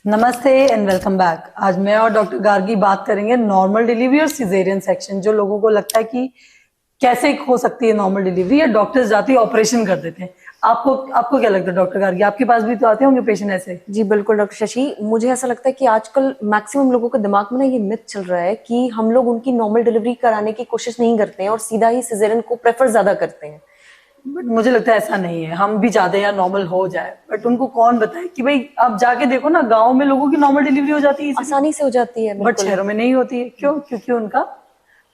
नमस्ते and welcome back. आज मैं और डॉक्टर गार्गी बात करेंगे नॉर्मल डिलीवरी और सिजेरियन सेक्शन। जो लोगों को लगता है कि कैसे हो सकती है नॉर्मल डिलीवरी, या डॉक्टर्स जाते ही ऑपरेशन कर देते हैं। आपको आपको क्या लगता है डॉक्टर गार्गी, आपके पास भी तो आते होंगे पेशेंट ऐसे? जी बिल्कुल डॉक्टर शशि, मुझे ऐसा लगता है कि आजकल मैक्सिमम लोगों के दिमाग में ना ये मिथ चल रहा है कि हम लोग उनकी नॉर्मल डिलीवरी कराने की कोशिश नहीं करते हैं और सीधा ही सिजेरियन को प्रेफर ज्यादा करते हैं। बट मुझे लगता है ऐसा नहीं है। हम भी चाहते हैं यार नॉर्मल हो जाए, बट उनको कौन बताए कि भाई आप जाके देखो ना, गाँव में लोगों की नॉर्मल डिलीवरी हो जाती है आसानी से हो जाती है, बट शहरों में नहीं होती है। क्यों? क्योंकि उनका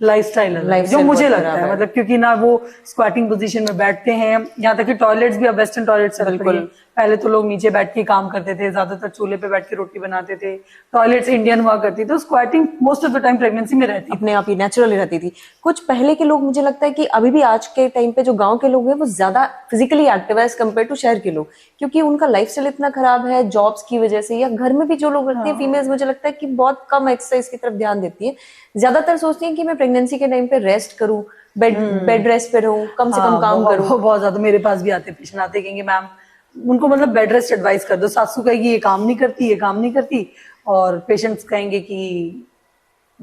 लाइफस्टाइल अलग है, जो लाइफस्टाइल मुझे बहुत लगता खराब है। है। मतलब क्योंकि ना वो स्क्वाटिंग पोजीशन में बैठते हैं, यहाँ तक कि टॉयलेट्स भी अब वेस्टर्न टॉयलेट चल रही है। पहले तो लोग नीचे बैठ के काम करते थे, ज्यादातर चूल्हे पे बैठ के रोटी बनाते थे। टॉयलेट्स इंडियन हुआ करती, तो squatting most of the time pregnancy में रहती अपने आप ही नेचुरली रहती थी। कुछ पहले के लोग, मुझे लगता है कि अभी भी आज के टाइम पे जो गांव के लोग हैं वो ज्यादा फिजिकली एक्टिव है एज कम्पेयर टू शहर के लोग, क्योंकि उनका लाइफस्टाइल इतना खराब है जॉब्स की वजह से, या घर में भी जो लोग रहते हैं फीमेल्स, मुझे लगता है कि बहुत कम एक्सरसाइज की तरफ ध्यान देती है। ज्यादातर सोचती हैं कि मैं प्रेगनेंसी के टाइम पे रेस्ट करूं, बेड रेस्ट पे रहूं, कम से कम काम करूं। बहुत ज्यादा मेरे पास भी आते पेशेंट आते कहेंगे मैम उनको मतलब बेड रेस्ट एडवाइस कर दो। सासू कहेगी ये काम नहीं करती, ये काम नहीं करती, और पेशेंट्स कहेंगे कि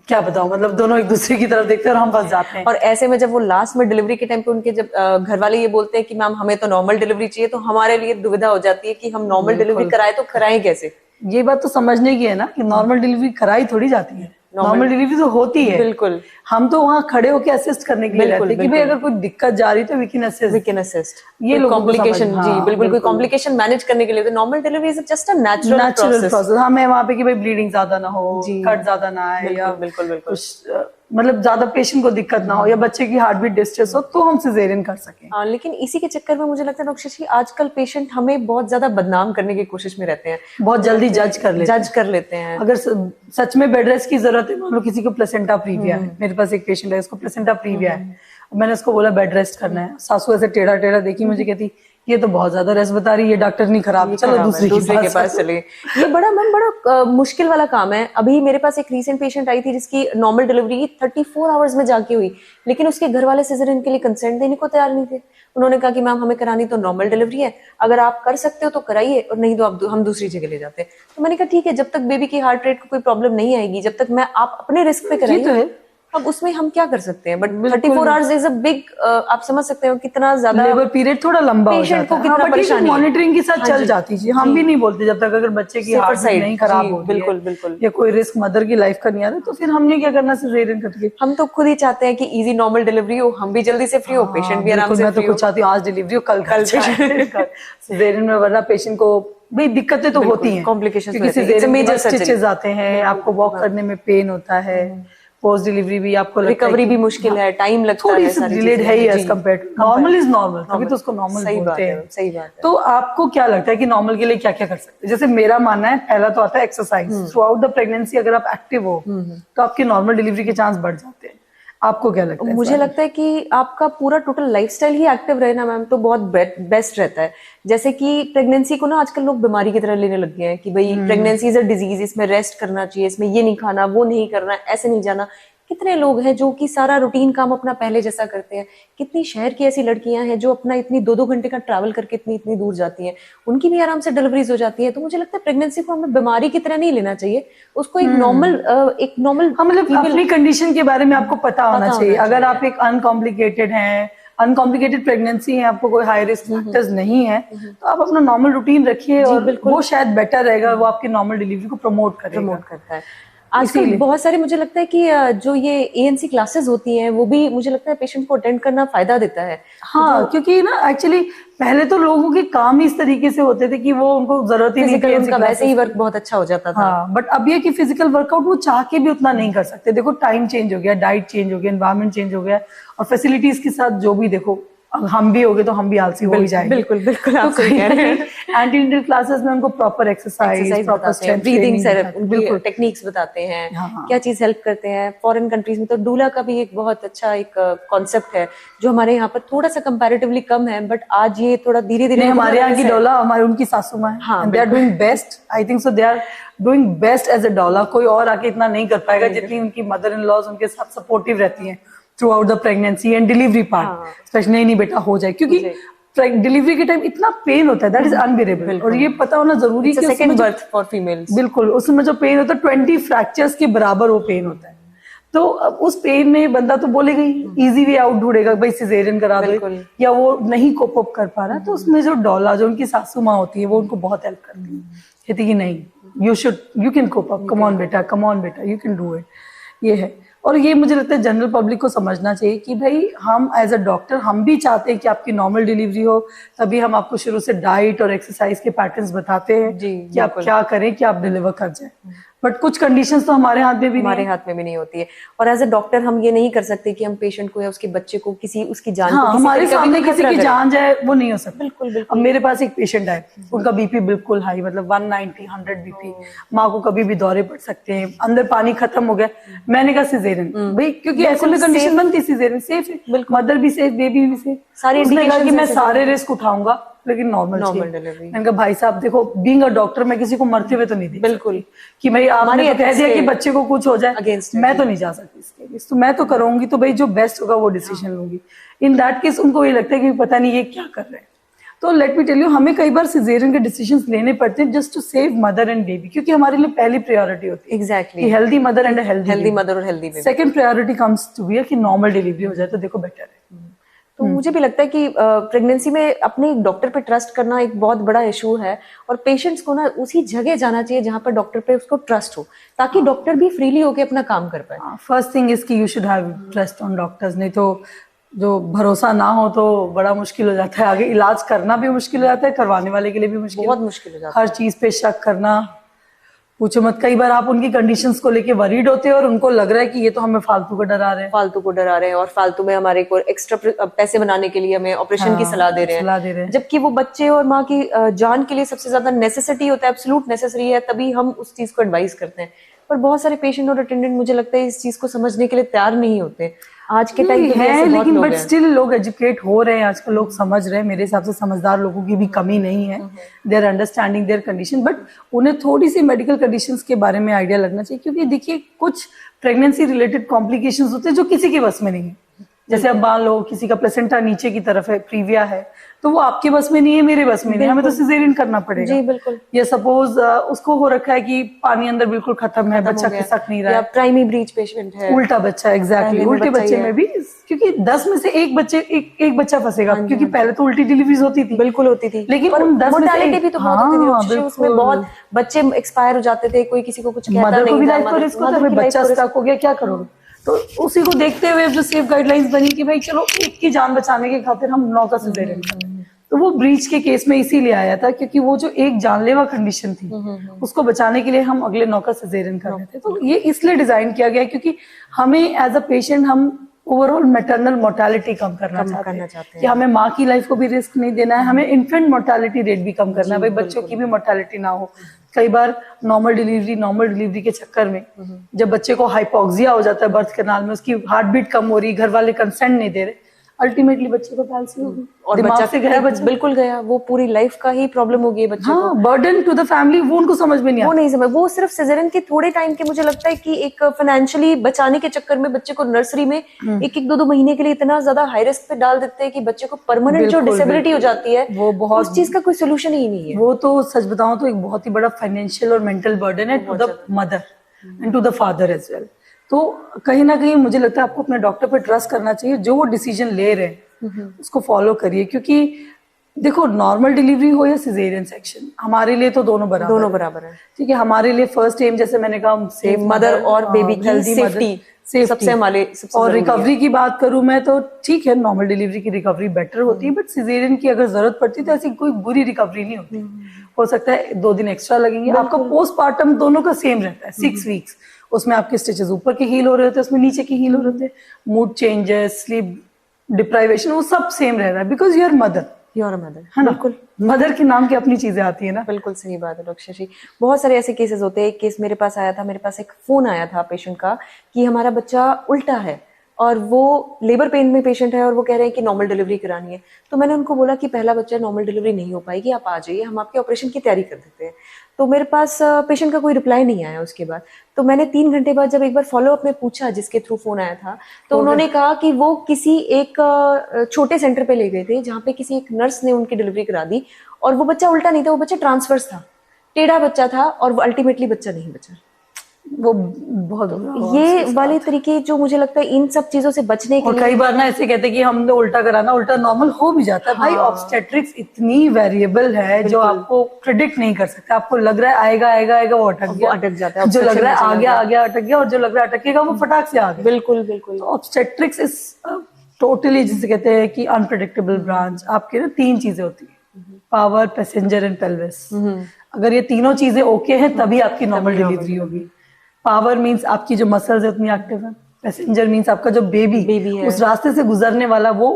क्या बताऊं। मतलब दोनों एक दूसरे की तरफ देखते हैं और हम फंस जाते हैं। और ऐसे में जब वो लास्ट में डिलीवरी के टाइम पे उनके जब घर वाले ये बोलते हैं कि मैम हमें तो नॉर्मल डिलीवरी चाहिए, तो हमारे लिए दुविधा हो जाती है कि हम नॉर्मल डिलीवरी कराए तो कराएं कैसे। ये बात तो समझने की है ना कि नॉर्मल डिलीवरी कराई थोड़ी जाती है, नॉर्मल डिलीवरी तो होती है। बिल्कुल, हम तो वहाँ खड़े होकर असिस्ट करने के लिए रहते हैं कि भाई अगर कोई दिक्कत जा रही तो वी कैन असिस्ट। ये कॉम्प्लिकेशन, जी बिल्कुल, कोई कॉम्प्लिकेशन मैनेज करने के लिए। तो normal delivery is just a natural process. हाँ, मैं वहाँ पे कि भाई ब्लीडिंग ज्यादा ना हो, कट ज्यादा ना आए, या बिल्कुल कुछ मतलब ज्यादा पेशेंट को दिक्कत ना हो, या बच्चे की हार्ट बीट डिस्ट्रेस हो, तो हम सिजेरियन कर सकें। हाँ, लेकिन इसी के चक्कर में मुझे लगता है डॉक्टर शशि, आजकल पेशेंट हमें बहुत ज्यादा बदनाम करने की कोशिश में रहते हैं, बहुत जल्दी जज कर लेते हैं। अगर सच में बेड रेस्ट की जरूरत है, मान लो किसी को प्लेसेंटा प्रीविया है, मेरे पास एक पेशेंट है उसको प्लेसेंटा प्रीविया है, मैंने उसको बोला बेड रेस्ट करना है, सासू ऐसे टेढ़ा टेढ़ा देखी मुझे, कहती ये तो बहुत ज्यादा रेस्ट बता रही है, डॉक्टर नहीं खराब, चलो दूसरे के पास चले। ये बड़ा मैम बड़ा मुश्किल वाला काम है। अभी मेरे पास एक रीसेंट पेशेंट आई थी जिसकी नॉर्मल डिलीवरी 34 आवर्स में जाके हुई, लेकिन उसके घर वाले सिजेरियन के लिए कंसेंट देने को तैयार नहीं थे। उन्होंने कहा कि मैम हमें करानी तो नॉर्मल डिलीवरी है, अगर आप कर सकते हो तो कराइए, और नहीं तो हम दूसरी जगह ले जाते हैं। तो मैंने कहा ठीक है, जब तक बेबी की हार्ट रेट को कोई प्रॉब्लम नहीं आएगी, जब तक मैं आप अपने रिस्क पे कराइए, अब उसमें हम क्या कर सकते हैं। But 34 hours is a big, आप समझ सकते हो कितना ज्यादा लेबर पीरियड थोड़ा लंबा हो जाता है। कितना परेशानी मॉनिटरिंग के साथ चल जाती है। हम भी नहीं बोलते जब तक अगर बच्चे की हार्ट नहीं खराब हो, बिल्कुल, या कोई रिस्क मदर की लाइफ का नहीं आ रहा, तो फिर हमने क्या करना सिजेरियन करके। हम तो खुद ही चाहते हैं कि इजी नॉर्मल डिलीवरी हो, हम भी जल्दी से फ्री हो, पेशेंट भी आराम से। मैं तो खुद चाहती हूँ आज डिलीवरी हो, कल सिजेरियन में, वरना पेशेंट को भाई दिक्कतें तो होती हैं, कॉम्प्लिकेशन, क्योंकि सिजेरियन में स्टिचेस आते हैं, आपको वॉक करने में पेन होता है, पोस्ट डिलीवरी भी आपको रिकवरी भी मुश्किल है, टाइम लगता है, थोड़ी सी डिलेड है ही as compare to normal. Is normal, तभी तो उसको नॉर्मल बोलते हैं। सही बात है। तो आपको क्या लगता है कि नॉर्मल के लिए क्या क्या कर सकते हैं? जैसे मेरा मानना है, पहला तो आता है exercise. Through out the pregnancy अगर आप एक्टिव हो तो आपके नॉर्मल डिलीवरी के चांस बढ़ जाते हैं। आपको क्या लगता है? मुझे लगता है कि आपका पूरा टोटल लाइफस्टाइल ही एक्टिव रहे ना मैम, तो बहुत बेस्ट रहता है। जैसे कि प्रेगनेंसी को ना आजकल लोग बीमारी की तरह लेने लग गए हैं कि भाई प्रेगनेंसी इज अ डिजीज, इसमें रेस्ट करना चाहिए, इसमें ये नहीं खाना, वो नहीं करना, ऐसे नहीं जाना। कितने लोग हैं जो कि सारा रूटीन काम अपना पहले जैसा करते हैं। कितनी शहर की ऐसी लड़कियां हैं जो अपना इतनी 2-2 घंटे का ट्रैवल करके इतनी दूर जाती हैं, उनकी भी आराम से डिलीवरीज हो जाती है। तो मुझे लगता है प्रेगनेंसी को हमें बीमारी की तरह नहीं लेना चाहिए, उसको एक नॉर्मल मतलब अपनी कंडीशन के बारे में आपको पता होना चाहिए। अगर आप एक अनकॉम्प्लिकेटेड हैं, अनकॉम्प्लिकेटेड प्रेगनेंसी है, आपको कोई हाई रिस्क फैक्टर्स नहीं है, तो आप अपना नॉर्मल रूटीन रखिए, और वो शायद बेटर रहेगा, वो आपकी नॉर्मल डिलीवरी को प्रमोट करता है। आजकल बहुत सारे, मुझे लगता है कि जो ये ANC क्लासेस होती हैं, वो भी मुझे लगता है पेशेंट को अटेंड करना फायदा देता है। हाँ, क्योंकि ना एक्चुअली पहले तो लोगों के काम ही इस तरीके से होते थे कि वो उनको जरूरत ही नहीं थी, उनका वैसे ही वर्क बहुत अच्छा हो जाता था। हाँ, बट अब ये कि फिजिकल वर्कआउट वो चाह के भी उतना नहीं कर सकते। देखो टाइम चेंज हो गया, डाइट चेंज हो गया, एनवायरमेंट चेंज हो गया, और फैसिलिटीज के साथ जो भी देखो, हम भी हो गए तो हम भी आलसी हो ही जाएंगे। बिल्कुल आप सही कह रहे हैं। एंटीनेटल क्लासेस में उनको proper exercise, proper strength breathing बिल्कुल टेक्निक्स बताते हैं, क्या चीज हेल्प करते हैं। फॉरेन कंट्रीज में तो डूला का भी एक बहुत अच्छा एक कॉन्सेप्ट है, जो हमारे यहाँ पर थोड़ा सा कंपैरेटिवली कम है, बट आज ये थोड़ा धीरे-धीरे हमारे यहाँ की डोला, हमारी उनकी सासू माँ है, they are doing best. I think so they are doing best as a doula. कोई और आके इतना नहीं कर पाएगा जितनी उनकी मदर इन लॉज उनके साथ सपोर्टिव रहती हैं through out the pregnancy and delivery part, specially नहीं बेटा हो जाए। क्योंकि डिलीवरी के टाइम इतना पेन होता है, दैट इज अनबियरेबल। और ये पता होना जरूरी है कि सेकंड बर्थ फॉर फीमेल्स, बिल्कुल उसमें जो पेन होता है 20 फ्रैक्चर्स के बराबर वो पेन होता है। तो अब उस पेन में बंदा तो बोलेगा ही, इजी वे आउट ढूंढेगा, भाई सिजेरियन करा दो, या वो नहीं कोप अप कर पा रहा, तो उसमें जो डॉला, जो उनकी सासू माँ होती है, वो उनको बहुत हेल्प करती है, कहती कि नहीं, you can cope up, come on बेटा, यू कैन डू इट। ये है। और ये मुझे लगता है जनरल पब्लिक को समझना चाहिए कि भाई हम एज अ डॉक्टर हम भी चाहते हैं कि आपकी नॉर्मल डिलीवरी हो, तभी हम आपको शुरू से डाइट और एक्सरसाइज के पैटर्न्स बताते हैं कि आप क्या करें कि आप डिलीवर कर जाए। बट कुछ कंडीशंस तो हमारे हाथ में भी नहीं होती है। और एज अ डॉक्टर हम ये नहीं कर सकते कि हम पेशेंट को या उसके बच्चे को उसकी जान को हमारे सामने किसी की जान जाए, वो नहीं हो सकता। बिल्कुल। अब मेरे पास एक पेशेंट है, उनका बीपी बिल्कुल हाई, मतलब 190 100 बीपी, माँ को कभी भी दौरे पड़ सकते हैं, अंदर पानी खत्म हो गया। मैंने कहा सिजेरियन भाई, क्योंकि ऐसे में कंडीशन बनती, सिजेरियन सेफ है, मदर भी सेफ, बेबी भी सेफ। सारी इंडिकेशंस कि मैं सारे रिस्क उठाऊंगा लेकिन नॉर्मल डिलीवरी। मैंने कहा भाई साहब देखो, बीइंग अ डॉक्टर मैं किसी को मरते हुए तो नहीं, बिल्कुल, कि भाई आपने तो कह दिया कि बच्चे को कुछ हो जाए, मैं तो नहीं जा सकती इसके लिए, तो मैं तो करूंगी, तो भाई जो बेस्ट होगा वो डिसीजन लूंगी। इन दैट केस उनको ये लगता है कि पता नहीं ये क्या कर रहे हैं। तो लेट मी टेल यू, हमें कई बार सिजेरियन के डिसीजंस लेने पड़ते हैं just to save mother and baby, क्योंकि हमारे लिए पहली प्रायोरिटी होती है exactly healthy mother and healthy mother और healthy baby. Second priority comes to be कि नॉर्मल डिलीवरी हो जाए तो देखो बेटर है। तो मुझे भी लगता है कि प्रेगनेंसी में अपने डॉक्टर पे ट्रस्ट करना एक बहुत बड़ा इशू है, और पेशेंट्स को ना उसी जगह जाना चाहिए जहां पर डॉक्टर पे उसको ट्रस्ट हो, ताकि डॉक्टर भी फ्रीली होके अपना काम कर पाए। फर्स्ट थिंग इज कि you should have trust on doctors, नहीं तो जो भरोसा ना हो तो बड़ा मुश्किल हो जाता है, आगे इलाज करना भी मुश्किल हो जाता है, करवाने वाले के लिए भी बहुत मुश्किल हो जाता है। हर चीज पे शक करना, पूछो मत। कई बार आप उनकी कंडीशंस को लेके वरीड होते हैं और उनको लग रहा है कि ये तो हमें फालतू को डरा रहे हैं, और फालतू में हमारे को एक्स्ट्रा पैसे बनाने के लिए हमें ऑपरेशन की सलाह दे रहे हैं, जबकि वो बच्चे और माँ की जान के लिए सबसे ज्यादा नेसेसिटी होता है, एब्सोल्यूट नेसेसरी है, तभी हम उस चीज को एडवाइस करते हैं। पर बहुत सारे पेशेंट और अटेंडेंट मुझे लगता है इस चीज को समझने के लिए तैयार नहीं होते आज के टाइम पे है, लेकिन बट स्टिल लोग एजुकेट हो रहे हैं आजकल, लोग समझ रहे हैं। मेरे हिसाब से समझदार लोगों की भी कमी नहीं है, they are understanding their condition, but उन्हें थोड़ी सी मेडिकल कंडीशंस के बारे में आइडिया लगना चाहिए, क्योंकि देखिए कुछ प्रेगनेंसी रिलेटेड कॉम्प्लिकेशंस होते हैं जो किसी के बस में नहीं है। जैसे अब मान लो किसी का प्लेसेंटा नीचे की तरफ है, प्रीविया है, तो वो आपके बस में नहीं है, मेरे बस में नहीं है, हमें तो सिजेरियन करना पड़ेगा। जी बिल्कुल। या सपोज उसको हो रखा है कि पानी अंदर बिल्कुल खत्म है, बच्चा खिसक नहीं रहा है, प्राइमरी ब्रीच पेशेंट है, उल्टा बच्चा, एग्जैक्टली उल्टे बच्चे में भी, क्योंकि 10 में से एक बच्चा फंसेगा, क्योंकि पहले तो उल्टी डिलीवरीज होती थी, बिल्कुल होती थी, लेकिन उन 10 में से भी तो बहुत होती थी, उसमें बहुत बच्चे एक्सपायर हो जाते थे, कोई किसी को कुछ कहता नहीं, मदर को भी लाइफ को रिस्क होता है, बच्चा स्टक हो गया, क्या करोगे? तो उसी को देखते हुए जो सेफ गाइडलाइंस बनी कि भाई चलो एक की जान बचाने के खातिर हम 9 का सिजेरियन करें। तो वो ब्रीच के केस में इसीलिए आया था, क्योंकि वो जो एक जानलेवा कंडीशन थी उसको बचाने के लिए हम अगले 9 का सिजेरियन कर रहे थे। तो ये इसलिए डिजाइन किया गया क्योंकि हमें एज अ पेशेंट हम ओवरऑल मैटरनल मोर्टेलिटी कम करना चाहते हैं कि हमें माँ की लाइफ को भी रिस्क नहीं देना है, हमें इन्फेंट मोर्टेलिटी रेट भी कम करना है, भाई बच्चों की भी मोर्टेलिटी ना हो। कई बार नॉर्मल डिलीवरी के चक्कर में जब बच्चे को हाइपोक्सिया हो जाता है बर्थ कैनाल में, उसकी हार्ट बीट कम हो रही, घर वाले कंसेंट नहीं दे रहे, अल्टीमेटली बच्चे को पैल्सी होगी और बच्चा से गया, बच्चा बिल्कुल गया, वो पूरी लाइफ का ही प्रॉब्लम होगी बच्चे को, बर्डन टू द फैमिली, वो उनको समझ में नहीं आता, वो नहीं समझ, वो सिर्फ सिजेरियन के थोड़े टाइम के, मुझे लगता है कि एक फाइनेंशियली बचाने के चक्कर में बच्चे को नर्सरी में 1-2 महीने के लिए इतना ज्यादा हाई रिस्क पे डाल देते हैं कि बच्चे को परमानेंट जो डिसेबिलिटी हो जाती है, वो बहुत, उस चीज का कोई सोल्यूशन ही नहीं है। वो तो सच बताऊं तो एक बहुत ही बड़ा फाइनेंशियल और मेंटल बर्डन है to the mother and to the father as well. तो कहीं ना कहीं मुझे लगता है आपको अपने डॉक्टर पर ट्रस्ट करना चाहिए, जो वो डिसीजन ले रहे हैं उसको फॉलो करिए, क्योंकि देखो नॉर्मल डिलीवरी हो या सिजेरियन सेक्शन, हमारे लिए तो दोनों बराबर है। ठीक है, हमारे लिए फर्स्ट एम, जैसे मैंने कहा, सेफ मदर और बेबी की सेफ्टी सबसे हमारे और रिकवरी की बात करूं मैं तो ठीक है, नॉर्मल डिलीवरी की रिकवरी बेटर होती है, बट सिजेरियन की अगर जरूरत पड़ती है तो ऐसी कोई बुरी रिकवरी नहीं होती। हो सकता है 2 दिन एक्स्ट्रा लगेंगे, आपका पोस्टमार्टम दोनों का सेम रहता है 6 वीक्स, उसमें आपके स्टिचेस ऊपर के हील हो रहे होते हैं, उसमें नीचे के हील हो रहे होते हैं, मूड चेंजेस, स्लीप डिप्राइवेशन, वो सब सेम रह रहा है, बिकॉज यू आर मदर, है ना, बिल्कुल मदर के नाम की अपनी चीजें आती है ना। बिल्कुल सही बात है डॉक्टर शशि। बहुत सारे ऐसे केसेस होते हैं, एक केस मेरे पास आया था, मेरे पास एक फोन आया था पेशेंट का कि हमारा बच्चा उल्टा है और वो लेबर पेन में पेशेंट है और वो कह रहे हैं कि नॉर्मल डिलीवरी करानी है। तो मैंने उनको बोला कि पहला बच्चा नॉर्मल डिलीवरी नहीं हो पाएगी, आप आ जाइए, हम आपके ऑपरेशन की तैयारी कर देते हैं। तो मेरे पास पेशेंट का कोई रिप्लाई नहीं आया उसके बाद। तो मैंने 3 घंटे बाद जब एक बार फॉलोअप में पूछा जिसके थ्रू फोन आया था, तो उन्होंने कहा कि वो किसी एक छोटे सेंटर पे ले गए थे जहाँ पे किसी एक नर्स ने उनकी डिलीवरी करा दी, और वो बच्चा उल्टा नहीं था, वो बच्चा ट्रांसवर्स था, टेढ़ा बच्चा था, और वो अल्टीमेटली बच्चा नहीं बचा। वो बहुत बुरा हुआ ये उसके वाले साथ। तरीके जो मुझे लगता है इन सब चीजों से बचने के और लिए। कई बार ना ऐसे कहते हैं कि हमने उल्टा कराना, उल्टा नॉर्मल हो भी जाता है। भाई ऑब्स्टेट्रिक्स इतनी वेरिएबल है जो आपको प्रिडिक्ट नहीं कर सकते। आपको लग रहा है आएगा आएगा आएगा, वो अटक गया, अटक जाता है, जो लग रहा है obstruction आ गया आ गया अटक गया, और जो लग रहा है अटकेगा वो फटाक से आ गया। बिल्कुल बिल्कुल। तो ऑब्स्टेट्रिक्स इज टोटली, जिसे कहते हैं कि अनप्रिडिक्टेबल ब्रांच। आपके ना 3 चीजें होती है, पावर, पैसेंजर एंड पेल्विस। अगर ये तीनों चीजें ओके हैं तभी आपकी नॉर्मल डिलीवरी होगी। पावर मींस आपकी जो मसल्स है उतनी एक्टिव है। पैसेंजर मींस आपका जो बेबी है, उस रास्ते से गुजरने वाला वो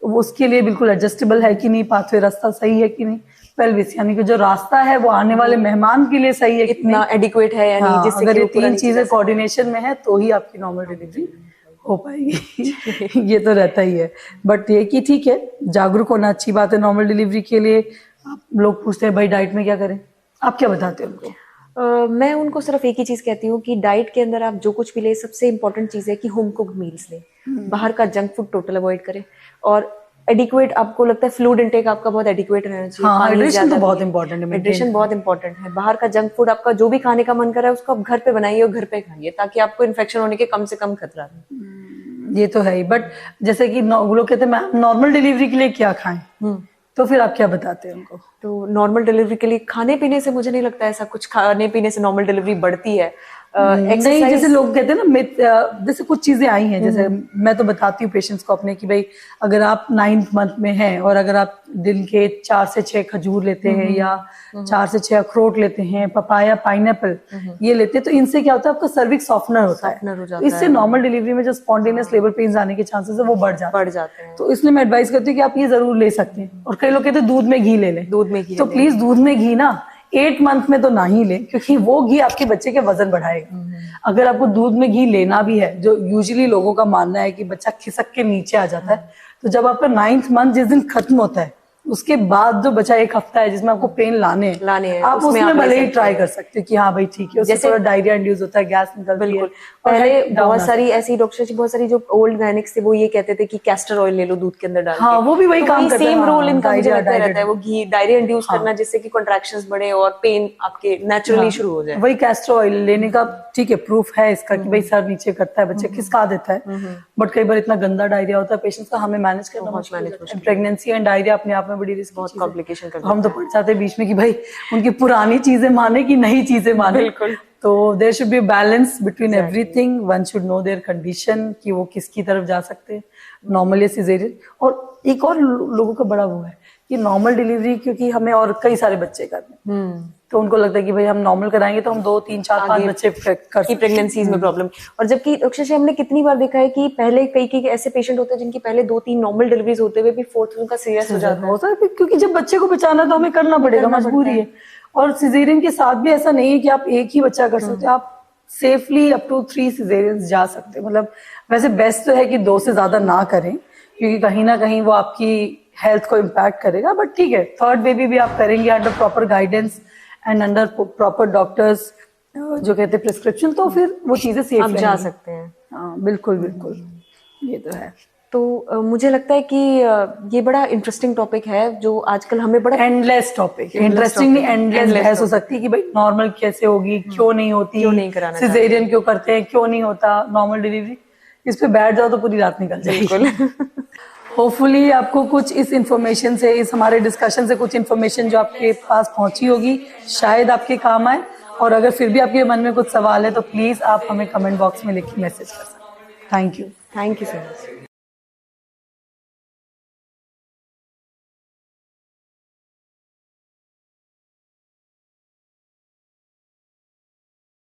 उसके लिए बिल्कुल एडजस्टेबल है कि नहीं, पाथवे रास्ता सही है कि नहीं। पेल्विस यानी कि जो रास्ता है वो आने वाले मेहमान के लिए सही है कि इतना एडिक्वेट है या नहीं, हाँ, जिससे अगर कि ये वो पूरा 3 नीचे चीजें जा सके। कोऑर्डिनेशन में है तो ही आपकी नॉर्मल डिलीवरी हो पाएगी। ये तो रहता ही है। बट ये कि ठीक है, जागरूक होना अच्छी बात है नॉर्मल डिलीवरी के लिए। आप लोग पूछते हैं भाई डाइट में क्या करें, आप क्या बताते हो उनको? मैं उनको सिर्फ एक ही चीज कहती हूँ कि डाइट के अंदर आप जो कुछ भी ले, सबसे इंपॉर्टेंट चीज है कि होम कुक्ड मील्स लें। बाहर का जंक फूड टोटल अवॉइड करें, और एडिक्वेट, आपको लगता है फ्लूइड इंटेक आपका बहुत एडिक्वेट रहना चाहिए। हाँ, पानी हाइड्रेशन ज्यादा तो बहुत पिएं। इंपॉर्टेंट है। हाइड्रेशन बहुत इंपॉर्टेंट है। बाहर का जंक फूड, आपका जो भी खाने का मन कर रहा है उसको आप घर पे बनाइए और घर पे खाइए, ताकि आपको इन्फेक्शन होने के कम से कम खतरा रहे। ये तो है ही। बट जैसे कि वो लोग कहते हैं मैम नॉर्मल डिलीवरी के लिए क्या खाएं, तो फिर आप क्या बताते हैं उनको? तो नॉर्मल डिलीवरी के लिए खाने पीने से मुझे नहीं लगता ऐसा कुछ खाने पीने से नॉर्मल डिलीवरी बढ़ती है। नहीं, जैसे लोग कहते हैं ना मिथ, जैसे कुछ चीजें आई हैं, जैसे मैं तो बताती हूँ पेशेंट्स को अपने कि भाई अगर आप 9th मंथ में हैं और अगर आप दिन के 4 से 6 खजूर लेते हैं या 4 से 6 अखरोट लेते हैं, पपाया, पाइनएप्पल ये लेते हैं, तो इनसे क्या होता है, आपका सर्विक्स सॉफ्टनर होता है। तो इससे नॉर्मल डिलीवरी में जो स्पॉन्टेनियस लेबर पेन्स आने के चांसेस है वो बढ़ जाते हैं। तो इसलिए मैं एडवाइस करती हूँ कि आप ये जरूर ले सकते हैं। और कई लोग कहते हैं दूध में घी ले लें, दूध में घी, तो प्लीज दूध में घी ना 8 मंथ में तो ना ही लें, क्योंकि वो घी आपके बच्चे के वजन बढ़ाएगा। अगर आपको दूध में घी लेना भी है, जो यूजुअली लोगों का मानना है कि बच्चा खिसक के नीचे आ जाता है, तो जब आपका 9th मंथ जिस दिन खत्म होता है उसके बाद जो बचा 1 हफ्ता है जिसमें आपको पेन लाने हैं, आप उसमें भले ही ट्राई कर सकते हैं कि हाँ भाई ठीक है, उससे थोड़ा डायरिया इंड्यूस होता है, गैस निकलती है। पहले बहुत सारी ऐसी डॉक्टर्स, बहुत सारी जो ओल्ड गायनिक्स थे वो ये कहते थे कि कैस्टर ऑयल ले लो दूध के अंदर डाल के। हाँ, वो भी वही काम करता है। सेम रोल इनका मुझे लगता रहता है, वो घी डायरिया इंड्यूस करना, जिससे कि कॉन्ट्रैक्शंस बढ़े और पेन आपके नेचुरली शुरू हो जाए। वही कैस्टर ऑयल लेने का ठीक है, प्रूफ है इसका कि भाई सर नीचे करता है, बच्चे खिसका देता है। बट कई बार इतना गंदा डायरिया होता है पेशेंट्स का, हमें मैनेज करना मुश्किल है। प्रेगनेंसी एंड डायरिया अपने आप में बड़ी रिस्क, हम तो पढ़ जाते हैं बीच में कि भाई उनकी पुरानी चीजें माने कि नई चीजें माने। बिल्कुल। तो there should be balance between everything. One should know their condition कि वो किसकी तरफ जा सकते हैं, नॉर्मल या सिजेरियन। और एक और लोगों का बड़ा वो है कि नॉर्मल डिलीवरी, क्योंकि हमें और कई सारे बच्चे करने, तो उनको लगता है कि भाई हम नॉर्मल कराएंगे तो हम 2, 3, 4, 5 बच्चे कर की प्रेगनेंसीज में प्रॉब्लम। और जबकि अक्षय हमने कितनी बार देखा है कि पहले कई ऐसे पेशेंट होते हैं जिनकी पहले 2-3 नॉर्मल डिलीवरीज होते हुए भी 4th उनका सीरियस हो जाता है, क्योंकि जब बच्चे को बचाना तो हमें करना पड़ेगा, मजबूरी है। और सिजेरियन के साथ भी ऐसा नहीं है कि आप एक ही बच्चा कर सकते, आप सेफली अप टू 3 सिजेरियन जा सकते हैं। मतलब वैसे बेस्ट तो है कि 2 से ज्यादा ना करें, क्योंकि कहीं ना कहीं वो आपकी हेल्थ को इम्पैक्ट करेगा। बट ठीक है, 3rd बेबी भी आप करेंगे under proper guidance and under proper doctors जो कहते हैं प्रिस्क्रिप्शन, तो फिर वो चीजें सेफ आप जा सकते हैं। हाँ बिल्कुल बिल्कुल, ये तो है। तो मुझे लगता है कि ये बड़ा इंटरेस्टिंग टॉपिक है जो आजकल हमें बड़ा एंडलेस टॉपिक, इंटरेस्टिंग नहीं एंडलेस बहस हो सकती है कि भाई नॉर्मल कैसे होगी, क्यों नहीं होती, क्यों नहीं कराना, सिजेरियन क्यों करते हैं, क्यों नहीं होता नॉर्मल डिलीवरी। इस पे बैठ जाओ तो पूरी रात निकल जाएगी। होपफुली आपको कुछ इस इंफॉर्मेशन से, इस हमारे डिस्कशन से कुछ इंफॉर्मेशन जो आपके पास पहुंची होगी शायद आपके काम आए। और अगर फिर भी आपके मन में कुछ सवाल है तो प्लीज आप हमें कमेंट बॉक्स में लिख के मैसेज कर सकते हैं। Thank you so much.